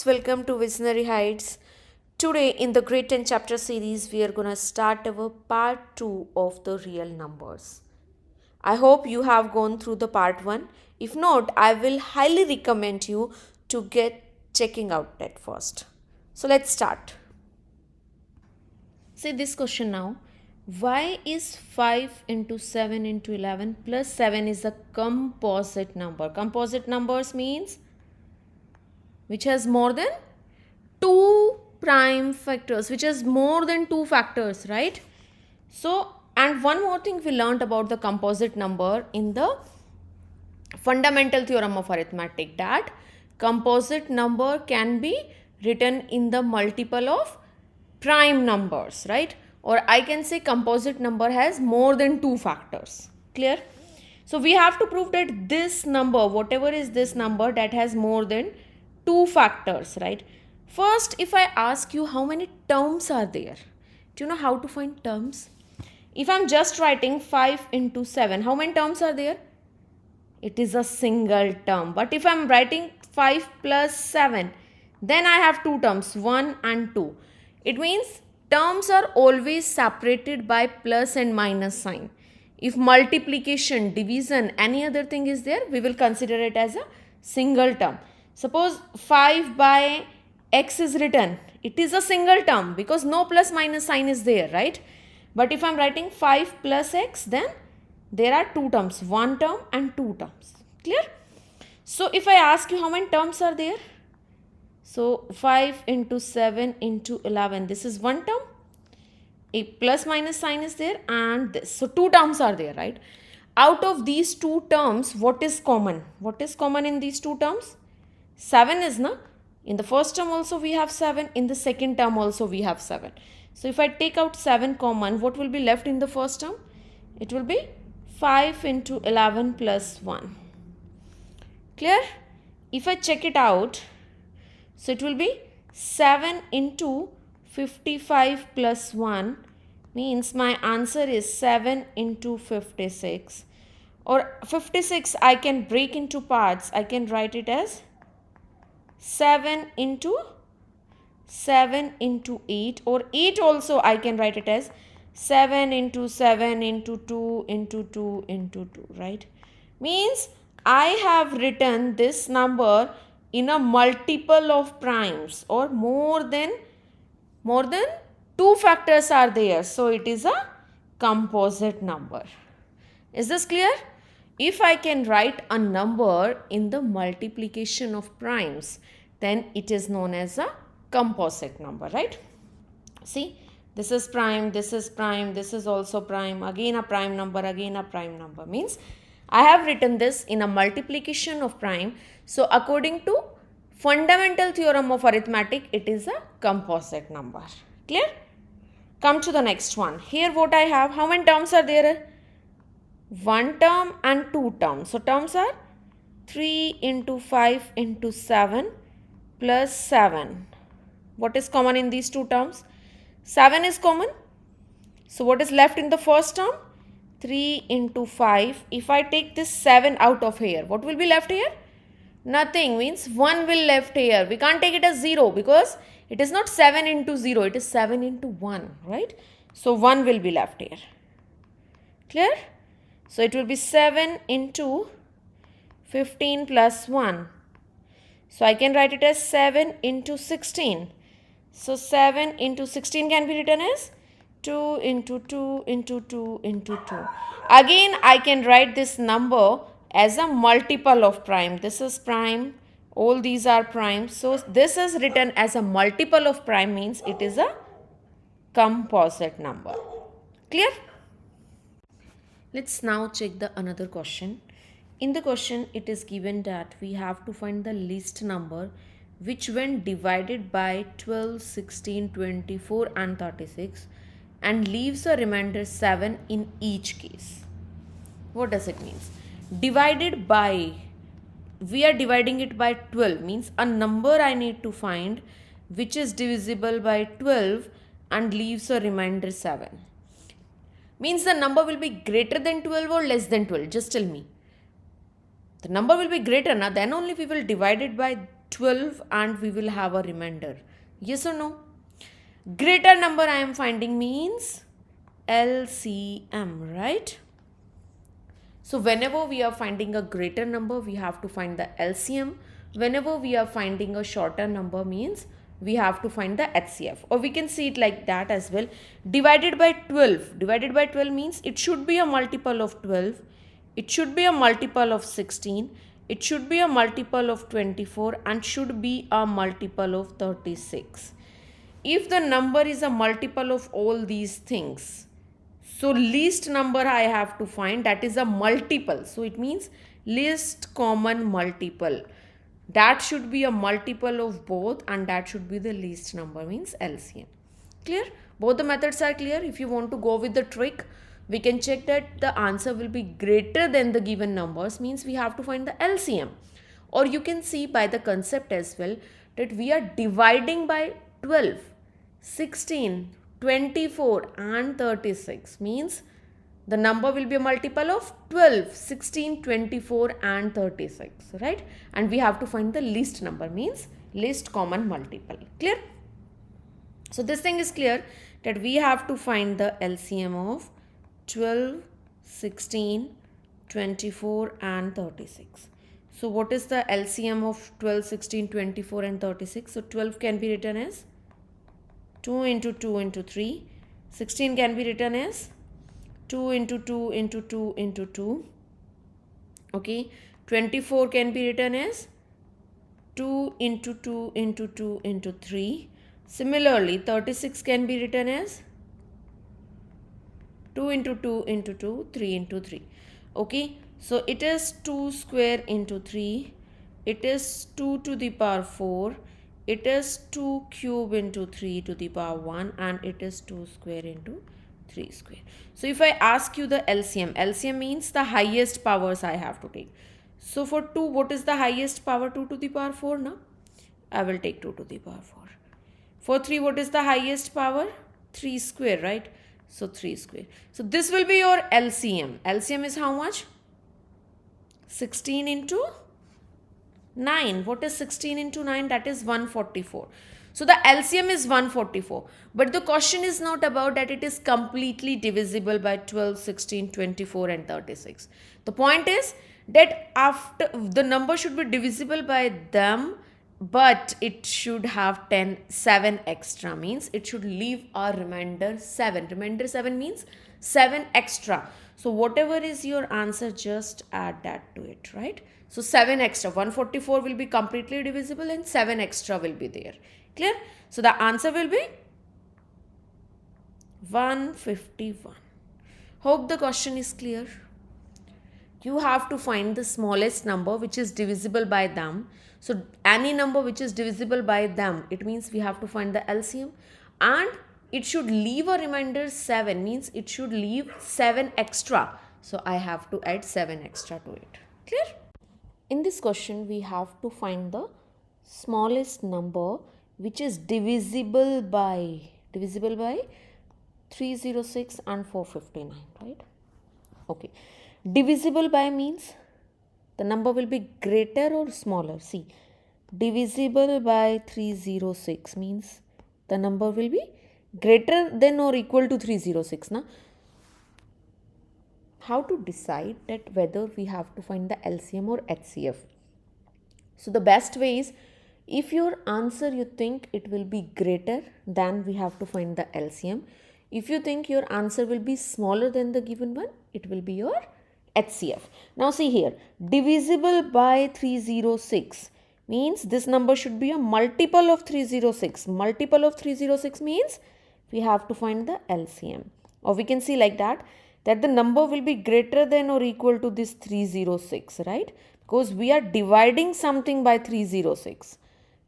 students, welcome to Visionary Heights. Today in the Grade 10 chapter series, we are going to start our part 2 of the real numbers. I hope you have gone through the part 1. If not, I will highly recommend you to get checking out that first. So let's start. See this question now. Why is 5 into 7 into 11 plus 7 is a composite number? Composite numbers means which has more than 2 prime factors, which has more than 2 factors, right? So, and one more thing we learned about the composite number in the fundamental theorem of arithmetic, that composite number can be written in the multiple of prime numbers, right? Or I can say composite number has more than 2 factors. Clear? So we have to prove that this number, whatever is this number, that has more than 2 factors, right? First, if I ask you how many terms are there, do you know how to find terms? If I'm just writing 5 into 7, how many terms are there? It is a single term. But if I'm writing 5 plus 7, then I have 2 terms, 1 and 2. It means terms are always separated by plus and minus sign. If multiplication, division, any other thing is there, we will consider it as a single term. Suppose 5 by x is written, it is a single term because no plus minus sign is there, right? But if I am writing 5 plus x, then there are 2 terms, 1 term and 2 terms. Clear? So if I ask you how many terms are there? So 5 into 7 into 11, this is 1 term. A plus minus sign is there and this. So 2 terms are there, right? Out of these 2 terms, what is common? What is common in these 2 terms? 7 is na. In the first term also we have 7. In the second term also we have 7. So if I take out 7 common, what will be left in the first term? It will be 5 into 11 plus 1. Clear? If I check it out, so it will be 7 into 55 plus 1, means my answer is 7 into 56. Or 56 I can break into parts. I can write it as 7 into 8, or 8 also I can write it as 7 into 7 into 2 into 2 into 2, right? Means I have written this number in a multiple of primes, or more than 2 factors are there. So it is a composite number. Is this clear? If I can write a number in the multiplication of primes, then it is known as a composite number, right? See, this is prime, this is prime, this is also prime, again a prime number, again a prime number. Means I have written this in a multiplication of prime. So according to fundamental theorem of arithmetic, it is a composite number. Clear? Come to the next one. Here what I have, how many terms are there? 1 term and 2 terms. So terms are 3 into 5 into 7 plus 7. What is common in these 2 terms? 7 is common. So what is left in the first term? 3 into 5. If I take this 7 out of here, what will be left here? Nothing. Means 1 will left here. We can't take it as 0 because it is not 7 into 0. It is 7 into 1, right? So 1 will be left here. Clear? So it will be 7 into 15 plus 1. So I can write it as 7 into 16. So 7 into 16 can be written as 2 into 2 into 2 into 2. Again I can write this number as a multiple of prime. This is prime. All these are prime. So this is written as a multiple of prime, means it is a composite number. Clear? Let's now check the another question. In the question, it is given that we have to find the least number which when divided by 12, 16, 24 and 36 and leaves a remainder 7 in each case. What does it mean? Divided by, we are dividing it by 12, means a number I need to find which is divisible by 12 and leaves a remainder 7. Means the number will be greater than 12 or less than 12. Just tell me. The number will be greater, now then only we will divide it by 12 and we will have a remainder. Yes or no? Greater number I am finding means LCM, right? So whenever we are finding a greater number, we have to find the LCM. Whenever we are finding a shorter number means we have to find the HCF. Or we can see it like that as well. Divided by 12. Divided by 12 means it should be a multiple of 12. It should be a multiple of 16. It should be a multiple of 24 and should be a multiple of 36. If the number is a multiple of all these things, so least number I have to find, that is a multiple. So it means least common multiple. That should be a multiple of both and that should be the least number, means LCM. Clear? Both the methods are clear. If you want to go with the trick, we can check that the answer will be greater than the given numbers, means we have to find the LCM. Or you can see by the concept as well that we are dividing by 12, 16, 24 and 36, means the number will be a multiple of 12, 16, 24 and 36, right? And we have to find the least number, means least common multiple. Clear? So this thing is clear that we have to find the LCM of 12, 16, 24 and 36. So what is the LCM of 12, 16, 24 and 36? So 12 can be written as 2 into 2 into 3. 16 can be written as 2 into 2 into 2 into 2. Okay. 24 can be written as 2 into 2 into 2 into 3. Similarly, 36 can be written as 2 into 2 into 2, 3 into 3. Okay. So it is 2 square into 3. It is 2 to the power 4. It is 2 cube into 3 to the power 1 and it is 2 square into 3 square. So if I ask you the LCM, LCM means the highest powers I have to take. So for 2, what is the highest power? 2 to the power 4 now? I will take 2 to the power 4. For 3, what is the highest power? 3 square, right? So 3 square. So this will be your LCM. LCM is how much? 16 into 9. What is 16 into 9? That is 144. So the LCM is 144. But the question is not about that it is completely divisible by 12, 16, 24 and 36. The point is that after the number should be divisible by them, but it should have 7 extra, means it should leave a remainder 7. Remainder 7 means 7 extra. So whatever is your answer, just add that to it, right? So 7 extra, 144 will be completely divisible and 7 extra will be there. Clear? So the answer will be 151. Hope the question is clear. You have to find the smallest number which is divisible by them. So any number which is divisible by them, it means we have to find the LCM and it should leave a remainder 7, means it should leave 7 extra. So I have to add 7 extra to it. Clear? In this question, we have to find the smallest number which is divisible by 306 and 459, right? Okay. Divisible by means the number will be greater or smaller. See, divisible by 306 means the number will be greater than or equal to 306. Now, how to decide that whether we have to find the LCM or HCF? So the best way is, if your answer you think it will be greater, then we have to find the LCM. If you think your answer will be smaller than the given one, it will be your HCF. Now see here, divisible by 306 means this number should be a multiple of 306. Multiple of 306 means we have to find the LCM. Or we can see like that the number will be greater than or equal to this 306, right? Because we are dividing something by 306.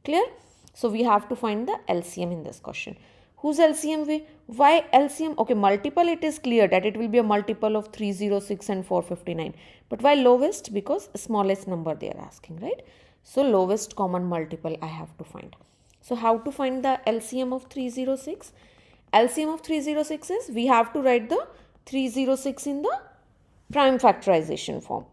Clear? So we have to find the LCM in this question. Whose LCM we? Why LCM? Okay, multiple, it is clear that it will be a multiple of 306 and 459. But why lowest? Because smallest number they are asking, right? So lowest common multiple I have to find. So how to find the LCM of 306? LCM of 306 is, we have to write the 306 in the prime factorization form.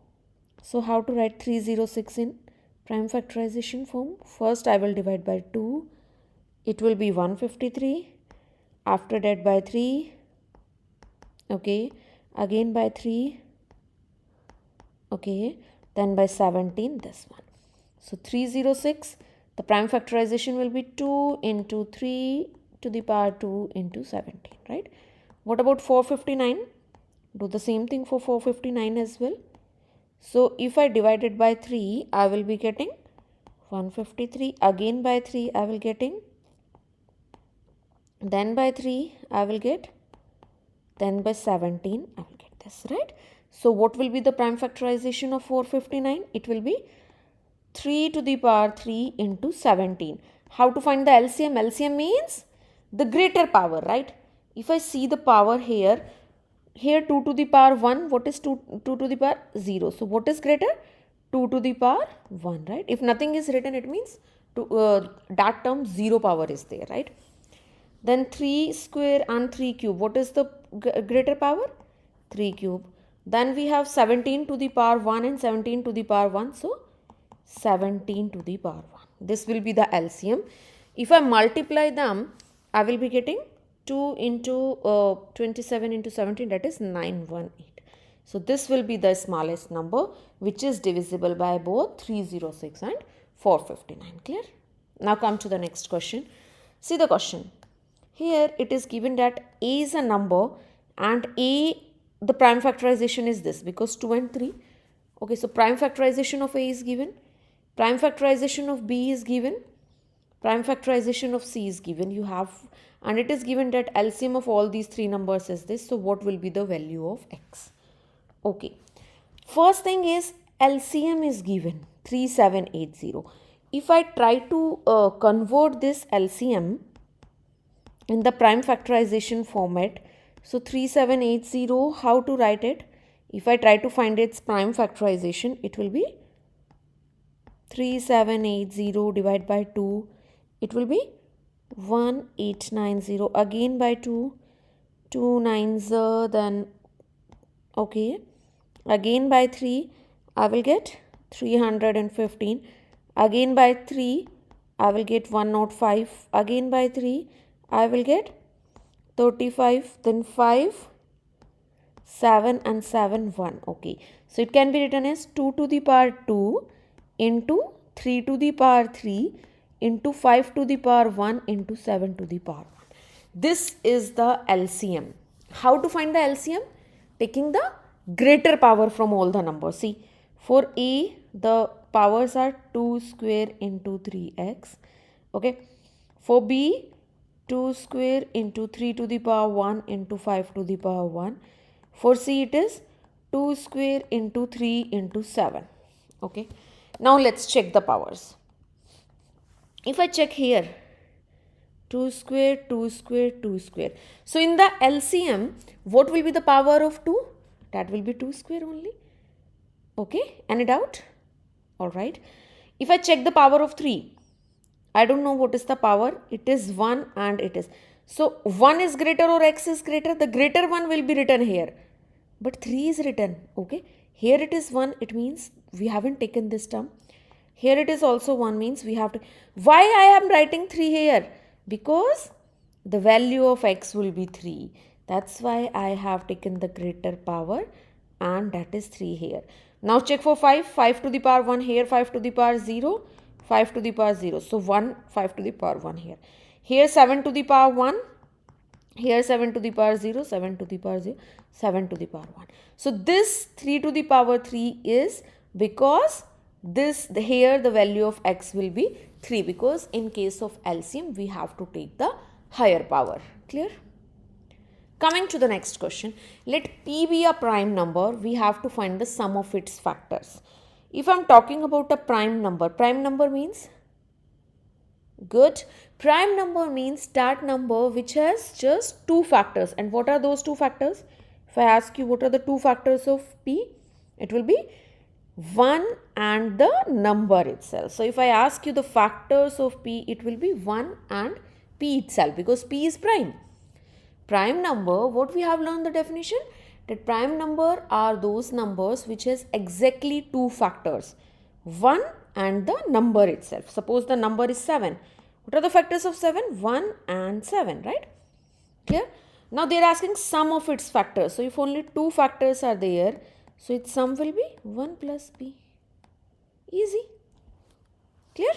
So how to write 306 in Prime factorization form. First I will divide by 2. It will be 153. After that by 3. Okay. Again by 3. Okay. Then by 17, this one. So 306. The prime factorization will be 2 into 3 to the power 2 into 17, right? What about 459? Do the same thing for 459 as well. So if I divide it by 3, I will be getting 153. Again by 3, I will getting. Then by 3, I will get. Then by 17, I will get this, right? So what will be the prime factorization of 459? It will be 3 to the power 3 into 17. How to find the LCM? LCM means the greater power, right? If I see the power here 2 to the power 1, what is 2 to the power 0? So what is greater? 2 to the power 1, right? If nothing is written, it means that term 0 power is there, right? Then 3 square and 3 cube. What is the greater power? 3 cube. Then we have 17 to the power 1 and 17 to the power 1. So 17 to the power 1. This will be the LCM. If I multiply them, I will be getting 2 into 27 into 17, that is 918. So this will be the smallest number which is divisible by both 306 and 459. Clear? Now come to the next question. See the question. Here it is given that A is a number and A, the prime factorization is this because 2 and 3. Okay, so prime factorization of A is given. Prime factorization of B is given. Prime factorization of C is given. You have, and it is given that LCM of all these three numbers is this. So what will be the value of X? Okay. First thing is LCM is given 3780. If I try to convert this LCM in the prime factorization format, so 3780, how to write it? If I try to find its prime factorization, it will be 3780 divided by 2, it will be 1890. Again by 2, 2 nines, then okay. Again by 3, I will get 315. Again by 3, I will get 105. Again by 3, I will get 35. Then 5, 7 and 7, 1. Okay. So it can be written as 2 to the power 2 into 3 to the power 3 into 5 to the power 1 into 7 to the power 1. This is the LCM. How to find the LCM? Taking the greater power from all the numbers. See, for A, the powers are 2 square into 3x. Okay. For B, 2 square into 3 to the power 1 into 5 to the power 1. For C, it is 2 square into 3 into 7. Okay. Now let's check the powers. If I check here, 2 square, 2 square, 2 square. So in the LCM, what will be the power of 2? That will be 2 square only. Okay. Any doubt? Alright. If I check the power of 3, I don't know what is the power. It is 1 and it is. So 1 is greater or X is greater. The greater one will be written here. But 3 is written. Okay. Here it is 1. It means we haven't taken this term. Here it is also 1, means we have to. Why I am writing 3 here? Because the value of X will be 3. That's why I have taken the greater power, and that is 3 here. Now check for 5. 5 to the power 1 here, 5 to the power 0, 5 to the power 0. So 1, 5 to the power 1 here. Here 7 to the power 1. Here 7 to the power 0, 7 to the power 0, 7 to the power 1. So this 3 to the power 3 is because here the value of X will be 3, because in case of LCM we have to take the higher power. Clear? Coming to the next question, let P be a prime number. We have to find the sum of its factors. If I am talking about a prime number means good. Prime number means that number which has just two factors. And what are those two factors? If I ask you what are the two factors of P, it will be 1 and the number itself. So if I ask you the factors of P, it will be 1 and P itself, because P is prime. Prime number, what we have learned the definition? That prime number are those numbers which has exactly two factors, 1 and the number itself. Suppose the number is 7. What are the factors of 7? 1 and 7, right? Clear? Now they are asking sum of its factors. So if only 2 factors are there, so its sum will be 1 plus b. Easy. Clear?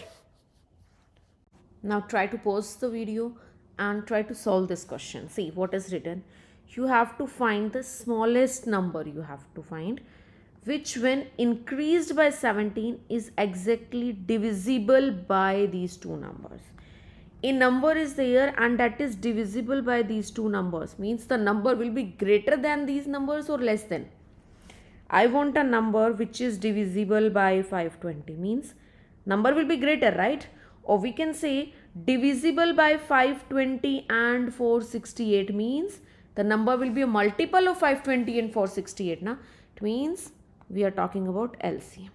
Now try to pause the video and try to solve this question. See what is written. You have to find the smallest number you have to find, which when increased by 17 is exactly divisible by these two numbers. A number is there and that is divisible by these two numbers, means the number will be greater than these numbers or less than. I want a number which is divisible by 520, means number will be greater, right? Or we can say divisible by 520 and 468, means the number will be a multiple of 520 and 468. Now it means we are talking about LCM.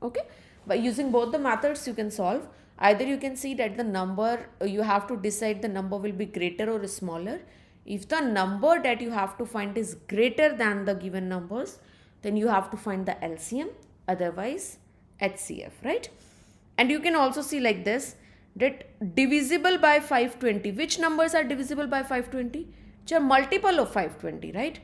Okay, by using both the methods you can solve. Either you can see that the number, you have to decide the number will be greater or smaller. If the number that you have to find is greater than the given numbers, then you have to find the LCM, otherwise HCF, right? And you can also see like this, that divisible by 520. Which numbers are divisible by 520? Which are multiple of 520, right?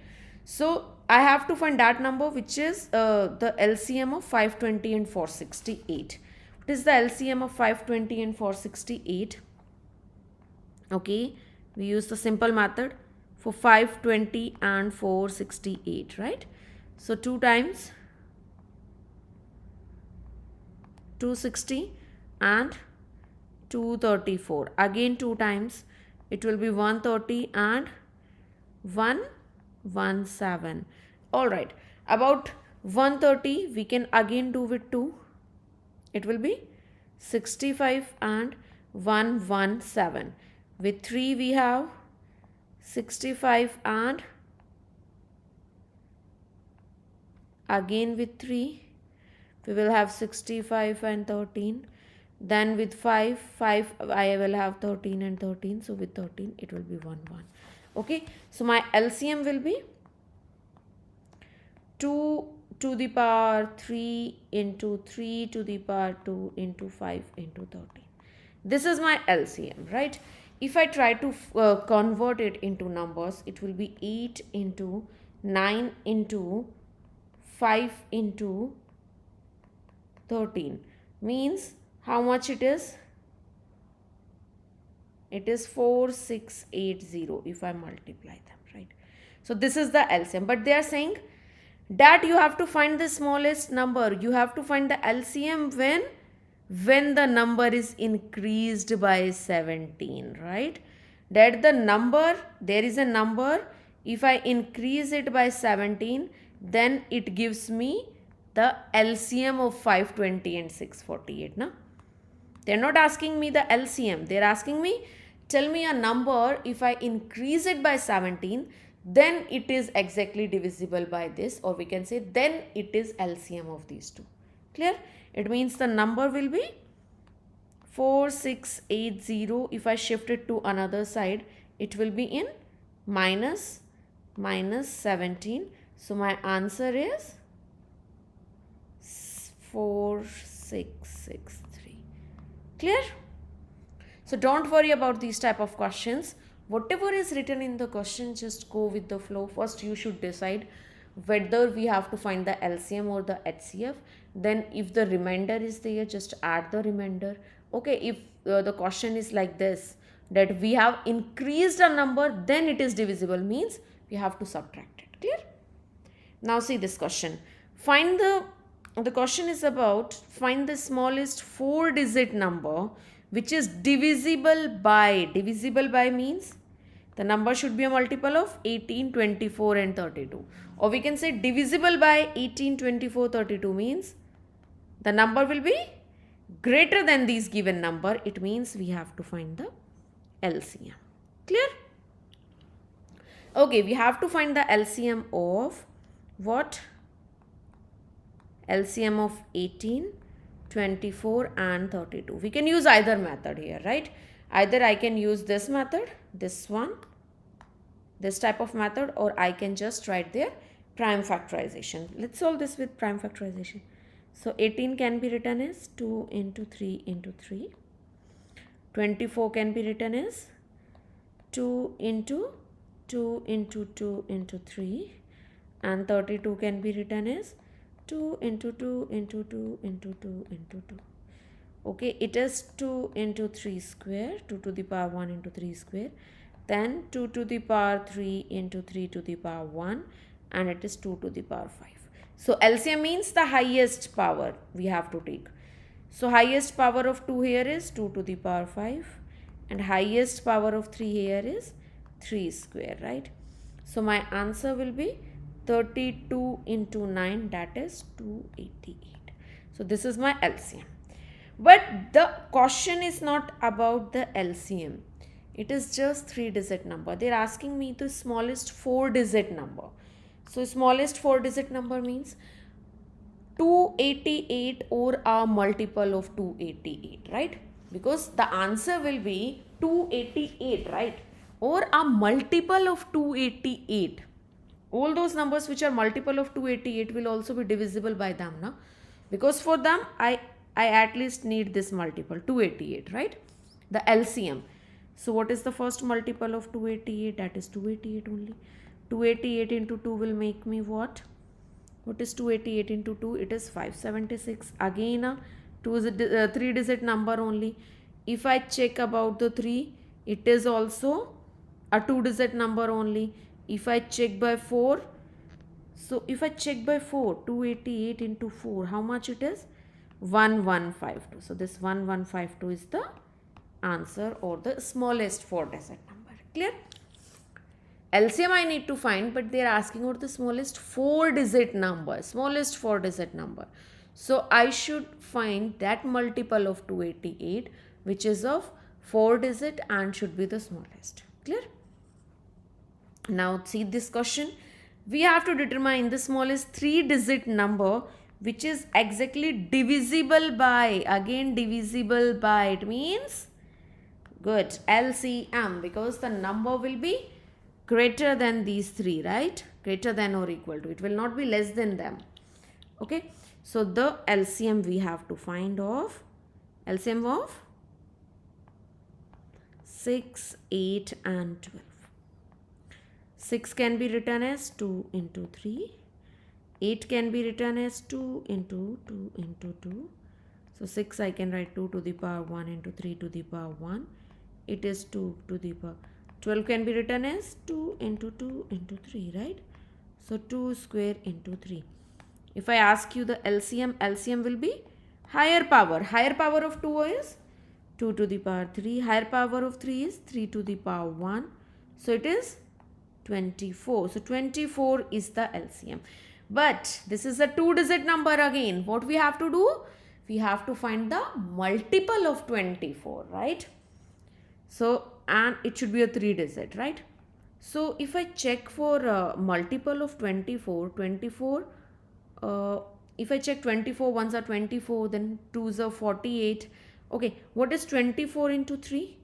So I have to find that number which is the LCM of 520 and 468. What is the LCM of 520 and 468? Okay, we use the simple method for 520 and 468, right? So 2 times 260 and 234. Again 2 times, it will be 130 and 117. Alright, about 130 we can again do with 2. It will be 65 and 117. With 3 we have 65 and again with 3 we will have 65 and 13. Then with 5 I will have 13 and 13. So with 13 it will be 1 1. Okay, so my LCM will be 2 to the power 3 into 3 to the power 2 into 5 into 13. This is my LCM, right? If I try to convert it into numbers, it will be 8 into 9 into 5 into 13. Means how much it is? It is 4680 if I multiply them, right? So this is the LCM. But they are saying that you have to find the smallest number. You have to find the LCM when the number is increased by 17, right? That the number, there is a number, if I increase it by 17, then it gives me the LCM of 520 and 648. Now, they're not asking me the LCM. They're asking me, tell me a number, if I increase it by 17, then it is exactly divisible by this, or we can say then it is LCM of these two. Clear? It means the number will be 4680. If I shift it to another side, it will be in minus 17. So my answer is 4663. Clear? So don't worry about these type of questions. Whatever is written in the question, just go with the flow. First you should decide whether we have to find the LCM or the HCF. Then if the remainder is there, just add the remainder. Okay, if the question is like this, that we have increased a number, then it is divisible, means we have to subtract it. Clear? Now see this question. Find the question is about find the smallest 4-digit number which is divisible by. Divisible by means the number should be a multiple of 18, 24 and 32. Or we can say divisible by 18, 24, 32 means the number will be greater than these given number. It means we have to find the LCM. Clear? Okay, we have to find the LCM of what? LCM of 18, 24 and 32. We can use either method here, right? Either I can use this method, this one, this type of method, or I can just write their prime factorization. Let's solve this with prime factorization. So 18 can be written as 2 into 3 into 3. 24 can be written as 2 into 2 into 2 into 3. And 32 can be written as 2 into 2 into 2 into 2 into 2. Okay, it is 2 into 3 square, 2 to the power 1 into 3 square. Then 2 to the power 3 into 3 to the power 1, and it is 2 to the power 5. So LCM means the highest power we have to take. So highest power of 2 here is 2 to the power 5, and highest power of 3 here is 3 square, right? So my answer will be 32 into 9, that is 288. So this is my LCM. But the question is not about the LCM. It is just 3-digit number. They are asking me the smallest 4-digit number. So smallest 4-digit number means 288 or a multiple of 288, right? Because the answer will be 288, right? Or a multiple of 288. All those numbers which are multiple of 288 will also be divisible by them, na? Because for them I at least need this multiple 288, right? The LCM. So what is the first multiple of 288? That is 288 only. 288 into 2 will make me what? What is 288 into 2? It is 576. Again, 2 is a 3-digit number only. If I check about the 3, it is also a 2-digit number only. If I check by 4, so if I check by 4, 288 into 4, how much it is? 1152. So this 1152 is the answer, or the smallest 4-digit number. Clear? LCM I need to find, but they are asking about the smallest 4-digit number. Smallest 4-digit number. So I should find that multiple of 288 which is of 4-digit and should be the smallest. Clear? Now see this question. We have to determine the smallest 3-digit number which is exactly divisible by. Again divisible by. It means good LCM, because the number will be greater than these 3, right? Greater than or equal to. It will not be less than them. Okay. So the LCM we have to find of LCM of 6, 8 and 12. 6 can be written as 2 into 3. 8 can be written as 2 into 2 into 2. So 6 I can write 2 to the power 1 into 3 to the power 1. It is 2 to the power. 12 can be written as 2 into 2 into 3, right? So 2 square into 3. If I ask you the LCM, LCM will be higher power. Higher power of 2 is 2 to the power 3. Higher power of 3 is 3 to the power 1. So it is 24. So 24 is the LCM. But this is a 2-digit number again. What we have to do? We have to find the multiple of 24, right? So, and it should be a 3-digit, right? So if I check for multiple of 24, if I check 24 ones are 24, then 2s are 48. Okay, what is 24 into 3?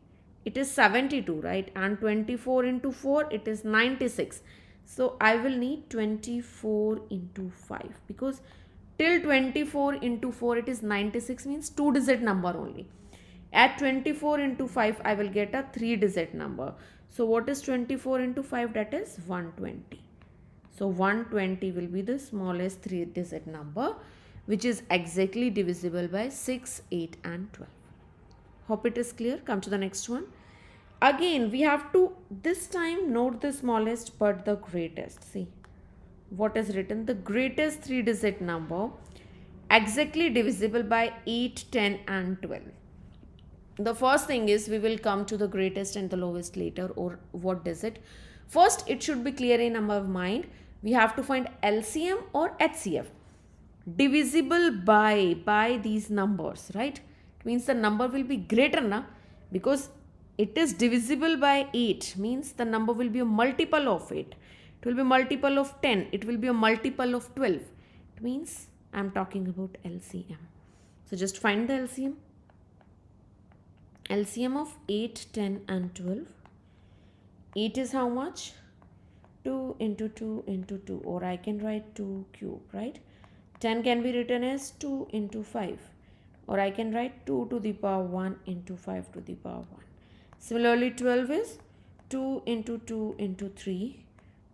It is 72, right? And 24 into 4, it is 96. So I will need 24 into 5, because till 24 into 4 it is 96, means 2-digit number only. At 24 into 5 I will get a 3-digit number. So what is 24 into 5? That is 120. So 120 will be the smallest 3-digit number which is exactly divisible by 6, 8 and 12. Hope it is clear. Come to the next one. Again we have to this time note the smallest but the greatest. See what is written. The greatest 3-digit number exactly divisible by 8, 10 and 12. The first thing is we will come to the greatest and the lowest later, or what does it. First it should be clear in our mind. We have to find LCM or HCF. Divisible by these numbers, right? It means the number will be greater, na? Because it is divisible by 8, means the number will be a multiple of 8. It will be a multiple of 10. It will be a multiple of 12. It means I am talking about LCM. So just find the LCM. LCM of 8, 10 and 12. 8 is how much? 2 into 2 into 2, or I can write 2 cube, right? 10 can be written as 2 into 5, or I can write 2 to the power 1 into 5 to the power 1. Similarly, 12 is 2 into 2 into 3,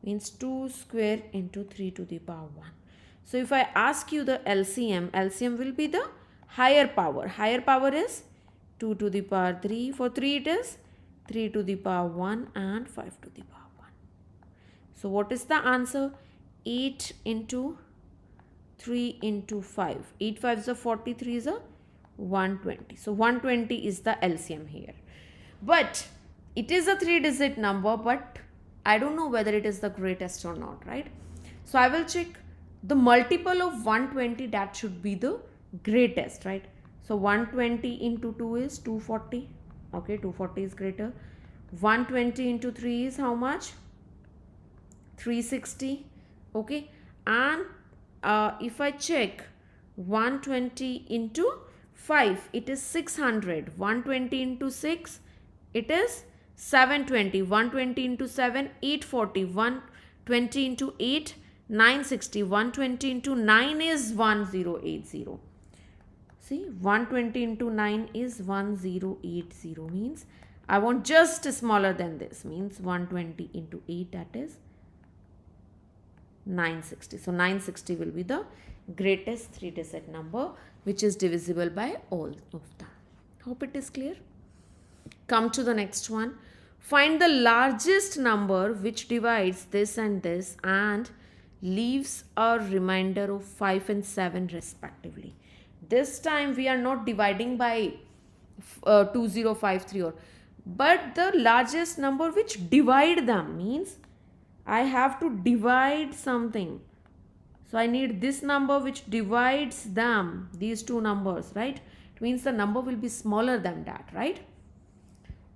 means 2 square into 3 to the power 1. So if I ask you the LCM, LCM will be the higher power. Higher power is 2 to the power 3. For 3 it is 3 to the power 1 and 5 to the power 1. So what is the answer? 8 into 3 into 5. 8 5 is a 43 is a 120. So 120 is the LCM here. But it is a 3-digit number, but I don't know whether it is the greatest or not, right? So I will check the multiple of 120, that should be the greatest, right? So 120 into 2 is 240. Okay, 240 is greater. 120 into 3 is how much? 360. Okay, and if I check 120 into 5, it is 600. 120 into 6, it is 720. 120 into 7, 840. 120 into 8, 960. 120 into 9 is 1080. See, 120 into 9 is 1080, means I want just smaller than this, means 120 into 8, that is 960. So 960 will be the greatest 3-digit number which is divisible by all of them. Hope it is clear. Come to the next one. Find the largest number which divides this and leaves a remainder of 5 and 7 respectively. This time we are not dividing by 2053 but the largest number which divide them, means I have to divide something. So I need this number which divides them, these two numbers, right? It means the number will be smaller than that, right?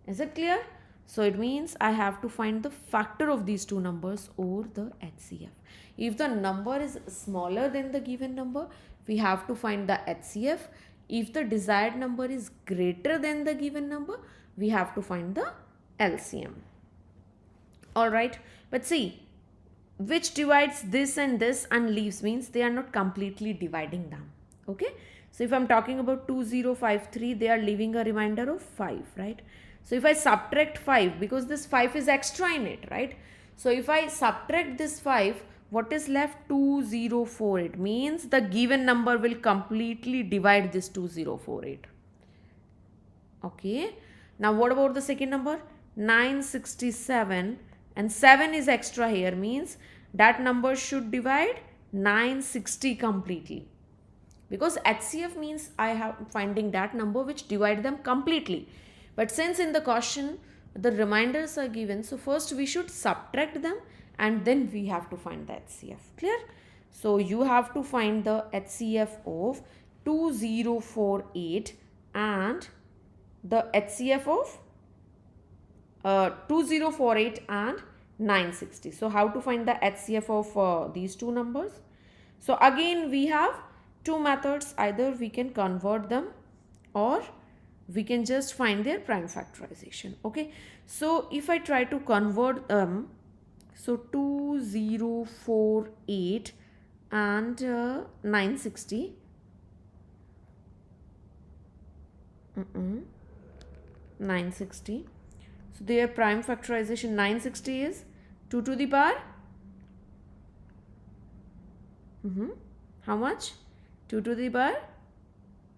Is it clear? So it means I have to find the factor of these two numbers or the HCF. If the number is smaller than the given number, we have to find the HCF. If the desired number is greater than the given number, we have to find the LCM. Alright, but see, which divides this and leaves, means they are not completely dividing them. Okay, so if I'm talking about 2053, they are leaving a remainder of 5, right? So if I subtract 5, because this 5 is extra in it, right? So if I subtract this 5, what is left? 2048, means the given number will completely divide this 2048. Okay, now what about the second number? 967, and 7 is extra here, means that number should divide 960 completely, because HCF means I have finding that number which divide them completely. But since in the question the reminders are given, so first we should subtract them and then we have to find the HCF. Clear? So you have to find the HCF of 2048 and the HCF of 2048 and 960. So how to find the HCF of these two numbers? So again we have two methods. Either we can convert them or we can just find their prime factorization. Okay, so if I try to convert them, so 2048 and 960, 960, so their prime factorization, 960 is 2 to the power how much? 2 to the power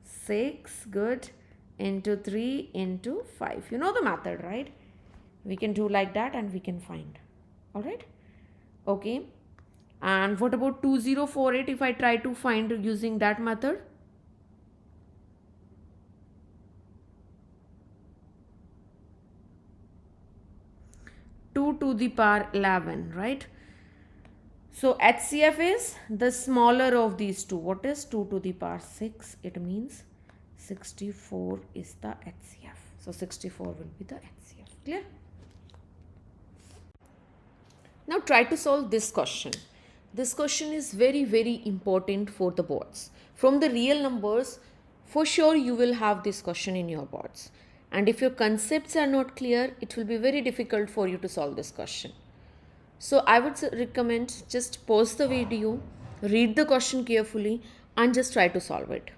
6, good, into 3 into 5. You know the method, right? We can do like that and we can find. Alright, okay. And what about 2048 if I try to find using that method? Two to the power 11, right? So HCF is the smaller of these two. What is 2 to the power 6? It means 64 is the HCF. So 64 will be the HCF. Clear? Now try to solve this question. This question is very, very important for the boards. From the real numbers, for sure you will have this question in your boards. And if your concepts are not clear, it will be very difficult for you to solve this question. So I would recommend just pause the video read the question carefully and just try to solve it.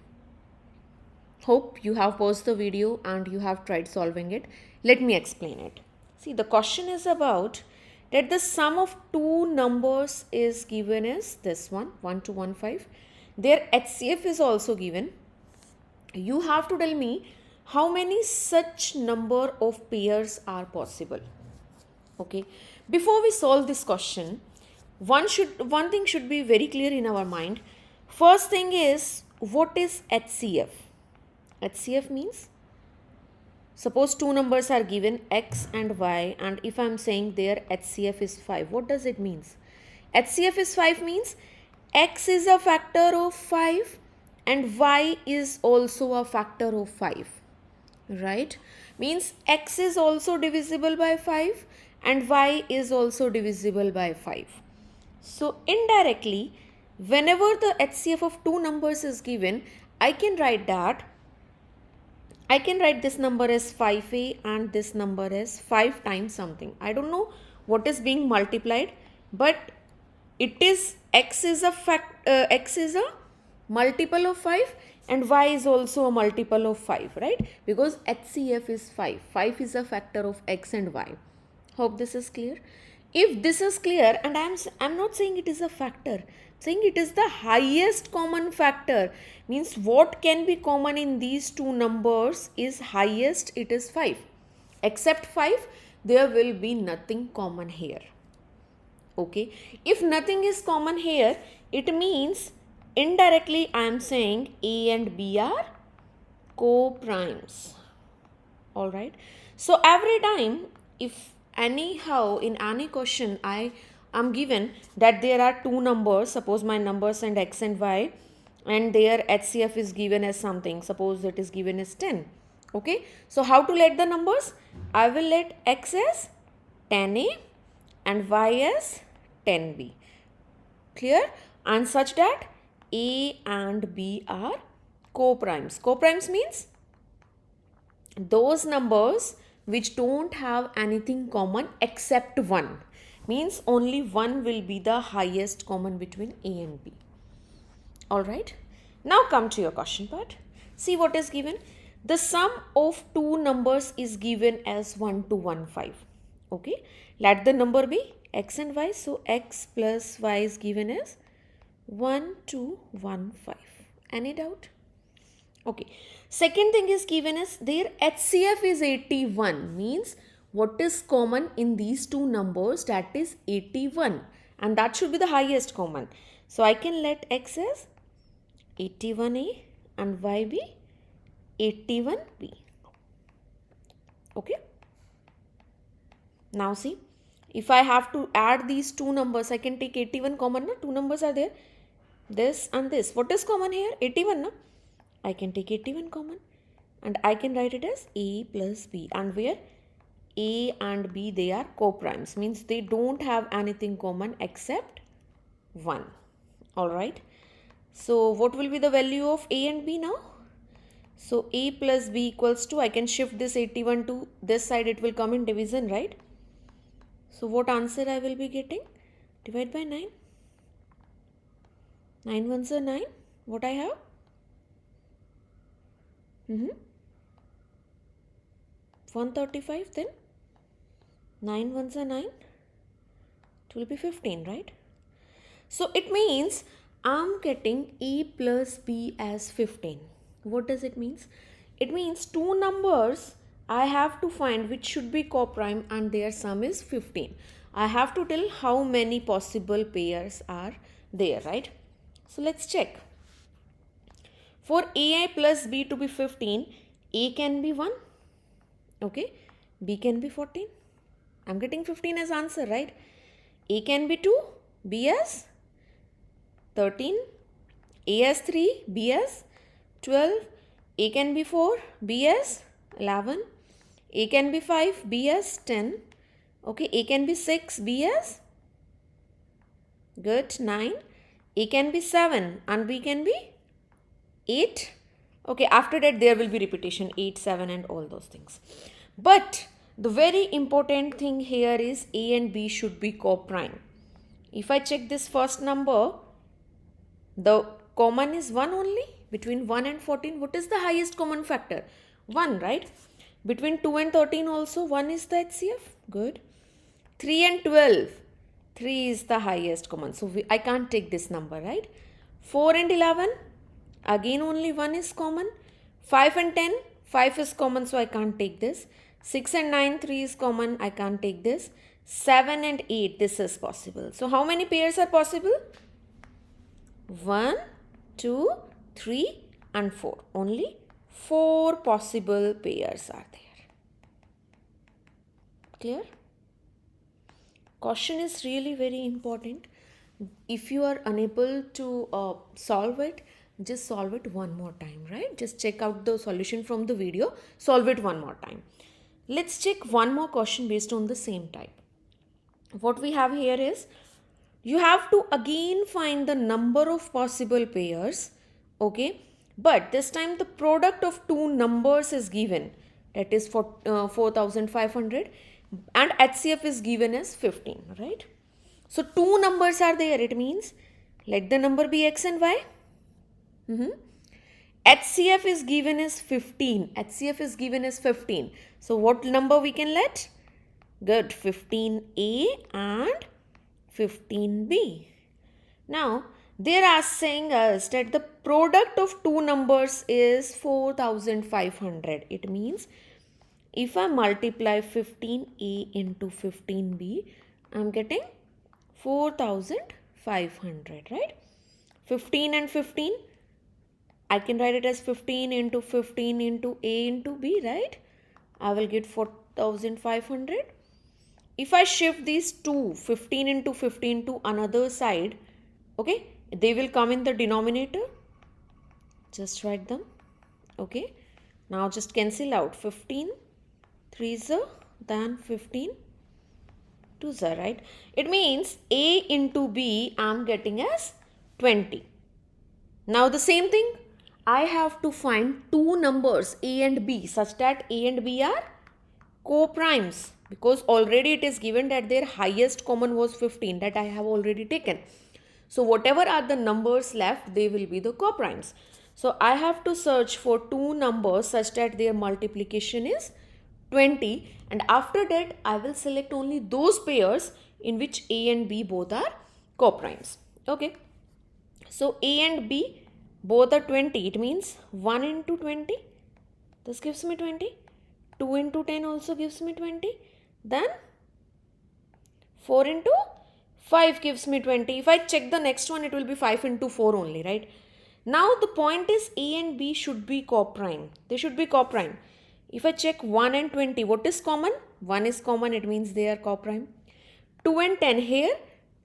Hope you have paused the video and you have tried solving it. Let me explain it. See, the question is about that the sum of two numbers is given as this one, 1 to 1, 5. Their HCF is also given. You have to tell me how many such number of pairs are possible. Okay. Before we solve this question, one thing should be very clear in our mind. First thing is, what is HCF? HCF means, suppose two numbers are given x and y, and if I am saying their HCF is 5, what does it mean? HCF is 5 means x is a factor of 5 and y is also a factor of 5, right? Means x is also divisible by 5 and y is also divisible by 5. So indirectly, whenever the HCF of two numbers is given, I can write this number as 5a and this number as 5 times something. I don't know what is being multiplied, but it is x is a multiple of 5 and y is also a multiple of 5, right? Because HCF is 5. 5 is a factor of x and y. Hope this is clear. If this is clear, and I'm not saying it is a factor, I'm saying it is the highest common factor, means what can be common in these two numbers is highest, it is 5. Except 5, there will be nothing common here. Okay. If nothing is common here, it means indirectly I am saying A and B are co-primes. Alright. So every time, if anyhow in any question I am given that there are two numbers, suppose my numbers and x and y, and their HCF is given as something, suppose it is given as 10. Okay. So how to let the numbers? I will let x as 10a and y as 10b. Clear? And such that a and b are co-primes. Co-primes means those numbers which don't have anything common except 1. Means only 1 will be the highest common between A and B. Alright. Now come to your question part. See what is given. The sum of two numbers is given as 1 to 1, 5. Okay. Let the number be x and y. So x plus y is given as 1 to 1, 5. Any doubt? Okay. Second thing is given as their HCF is 81. Means what is common in these two numbers, that is 81. And that should be the highest common. So I can let x as 81a and y be 81b. Okay. Now see, if I have to add these two numbers, I can take 81 common. Na? Two numbers are there. This and this. What is common here? 81. Na? I can take 81 common and I can write it as a plus b, and where a and b, they are co-primes, means they don't have anything common except 1. Alright. So what will be the value of a and b now? So a plus b equals to, I can shift this 81 to this side, it will come in division, right? So what answer I will be getting? Divide by 9. 9 ones are 9. What I have? 135, then 9 ones are 9. It will be 15, right? So it means I'm getting a plus b as 15. What does it mean? It means two numbers I have to find which should be co-prime and their sum is 15. I have to tell how many possible pairs are there, right? So let's check. For a plus b to be 15, a can be 1, okay, b can be 14. I'm getting 15 as answer, right? A can be 2, b as 13, a as 3, b as 12, a can be 4, b as 11, a can be 5, b as 10, okay, a can be 6, b as good 9, a can be 7 and b can be 8. Okay, after that there will be repetition 8, 7 and all those things. But the very important thing here is a and b should be co-prime. If I check this first number, The common is 1 only. Between 1 and 14, what is the highest common factor? 1, right? Between 2 and 13 also 1 is the HCF. Good. 3 and 12. 3 is the highest common. So I can't take this number, right? 4 and 11. Again only 1 is common. 5 and 10. 5 is common, so I can't take this. 6 and 9. 3 is common. I can't take this. 7 and 8. This is possible. So how many pairs are possible? 1, 2, 3 and 4. Only 4 possible pairs are there. Clear? Caution is really very important. If you are unable to solve it, just solve it one more time, right? Just check out the solution from the video, solve it one more time. Let's check one more question based on the same type. What we have here is, you have to again find the number of possible pairs, okay? But this time the product of two numbers is given, that is for 4500, and HCF is given as 15, right? So two numbers are there. It means let the number be x and y. HCF is given as 15. HCF is given as 15. So what number we can let? Good, 15A and 15B. Now they are saying us that the product of two numbers is 4500. It means if I multiply 15A into 15B, I am getting 4500, right? 15 and 15, I can write it as 15 into 15 into A into B, right? I will get 4500. If I shift these two, 15 into 15 to another side, okay, they will come in the denominator. Just write them, okay. Now just cancel out 15 3s are, then 15 2s are, right? It means A into B I am getting as 20. Now the same thing, I have to find two numbers A and B such that A and B are co-primes, because already it is given that their highest common was 15, that I have already taken. So whatever are the numbers left, they will be the co-primes. So I have to search for two numbers such that their multiplication is 20, and after that I will select only those pairs in which A and B both are co-primes. Okay. So A and B both are 20. It means 1 into 20. This gives me 20. 2 into 10 also gives me 20. Then 4 into 5 gives me 20. If I check the next one, it will be 5 into 4 only, right? Now the point is A and B should be co-prime. They should be co-prime. If I check 1 and 20, what is common? 1 is common, it means they are co-prime. 2 and 10, here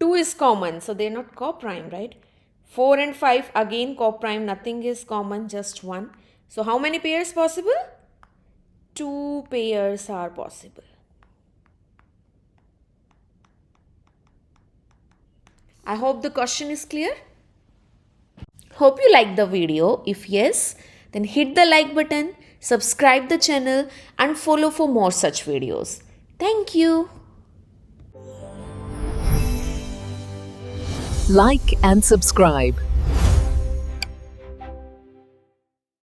2 is common, so they are not co-prime, right? 4 and 5, again co-prime, nothing is common, just 1. So how many pairs possible? 2 pairs are possible. I hope the question is clear. Hope you liked the video. If yes, then hit the like button, subscribe the channel and follow for more such videos. Thank you. Like and subscribe.